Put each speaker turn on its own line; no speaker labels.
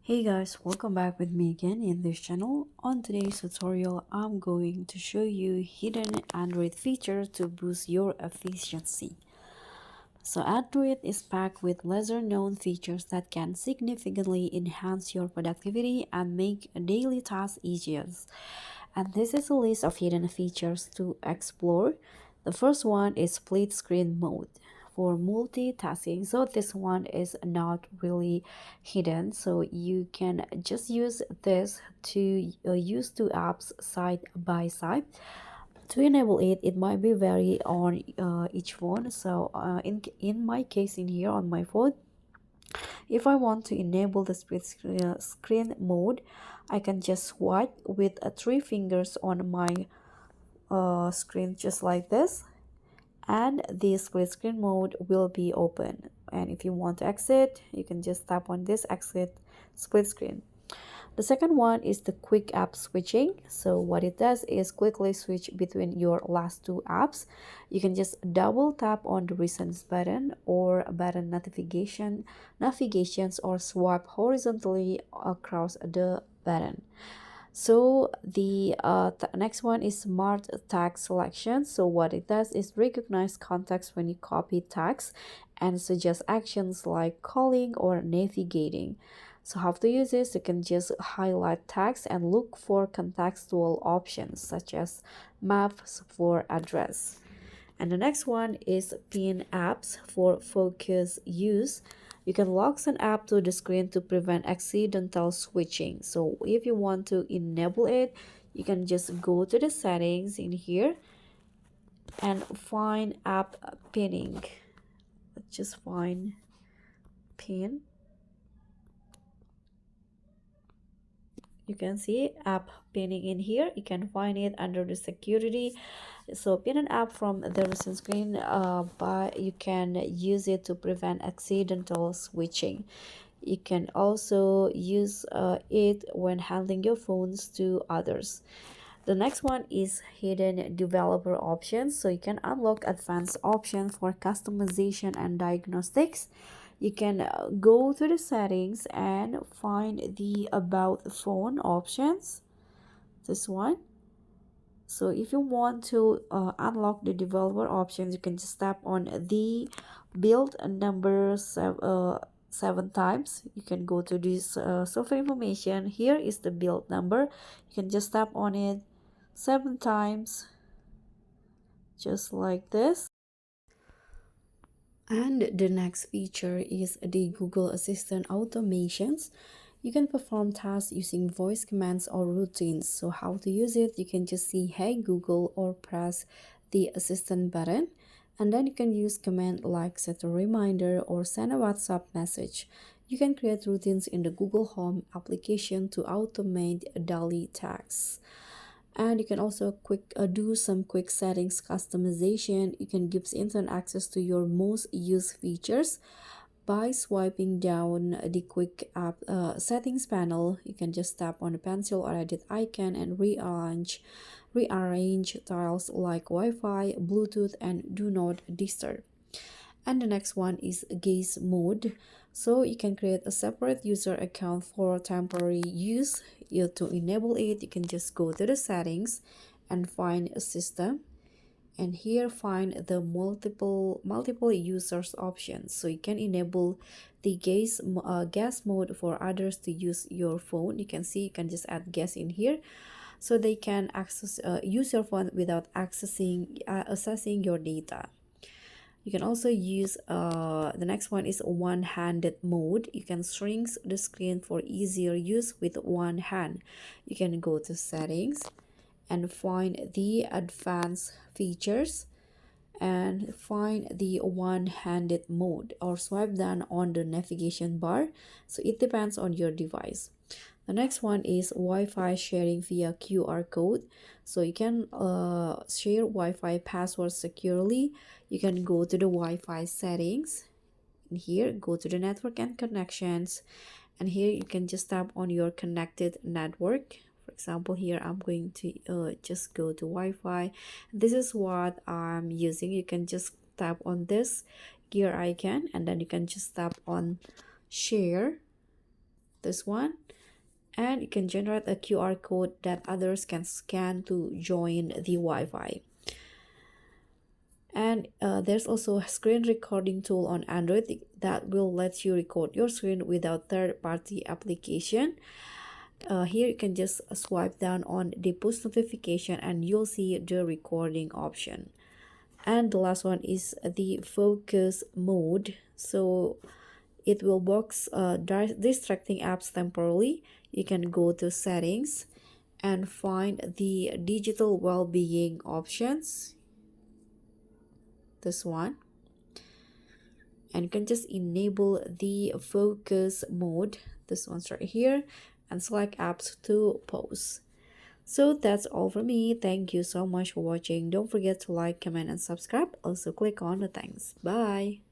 Hey guys, welcome back with me again in this channel. On today's tutorial, I'm going to show you hidden Android features to boost your efficiency. So Android is packed with lesser known features that can significantly enhance your productivity and make daily tasks easier. And this is a list of hidden features to explore. The first one is split screen mode for multitasking. So this one is not really hidden. So you can just use this to use two apps side by side. To enable it, it might be vary on each phone. So in my case in here on my phone, if I want to enable the screen mode, I can just swipe with three fingers on my screen just like this, and the split screen mode will be open. And if you want to exit, you can just tap on this exit split screen. The second one is the quick app switching. So what it does is quickly switch between your last two apps. You can just double tap on the recents button or button navigations, or swipe horizontally across the button. So the next one is smart tag selection. So what it does is recognize context when you copy tags and suggest actions like calling or navigating. So how to use this? You can just highlight tags and look for contextual options such as maps for address. And the next one is pin apps for focus use. You can lock an app to the screen to prevent accidental switching. So if you want to enable it, you can just go to the settings in here and find app pinning. Let's just find pin. You can see app pinning in here. You can find it under the security. So pin an app from the recent screen, but you can use it to prevent accidental switching. You can also use it when handling your phones to others. The next one is hidden developer options. So you can unlock advanced options for customization and diagnostics. You can go to the settings and find the about phone options, this one. So if you want to unlock the developer options, you can just tap on the build number 7 times. You can go to this software information. Here is the build number. You can just tap on it 7 times, just like this. And the next feature is the Google Assistant automations. You can perform tasks using voice commands or routines. So how to use it? You can just see Hey Google or press the Assistant button. And then you can use command like set a reminder or send a WhatsApp message. You can create routines in the Google Home application to automate daily tasks. And you can also do some quick settings customization. You can give instant access to your most used features by swiping down the quick app settings panel. You can just tap on the pencil or edit icon and rearrange tiles like Wi-Fi, Bluetooth, and do not disturb. And the next one is gaze mode. So you can create a separate user account for temporary use. To enable it, you can just go to the settings and find a system, and here find the multiple users options. So you can enable the guest mode for others to use your phone. You can see you can just add guests in here, so they can use your phone without accessing your data. You can also use the next one is one-handed mode. You can shrink the screen for easier use with one hand. You can go to settings and find the advanced features and find the one-handed mode, or swipe down on the navigation bar. So it depends on your device. The next one is Wi-Fi sharing via QR code. So you can share Wi-Fi passwords securely. You can go to the Wi-Fi settings. And here, go to the network and connections. And here you can just tap on your connected network. For example, here I'm going to just go to Wi-Fi. This is what I'm using. You can just tap on this gear icon, and then you can just tap on share. this one, and you can generate a QR code that others can scan to join the Wi-Fi. And there's also a screen recording tool on Android that will let you record your screen without third-party application. Here you can just swipe down on the push notification and you'll see the recording option. And the last one is the focus mode. So it will box distracting apps temporarily. You can go to settings and find the digital well-being options, this one, and you can just enable the focus mode, this one's right here, and select apps to pause. So that's all for me. Thank you so much for watching. Don't forget to like, comment, and subscribe. Also click on the thanks. Bye.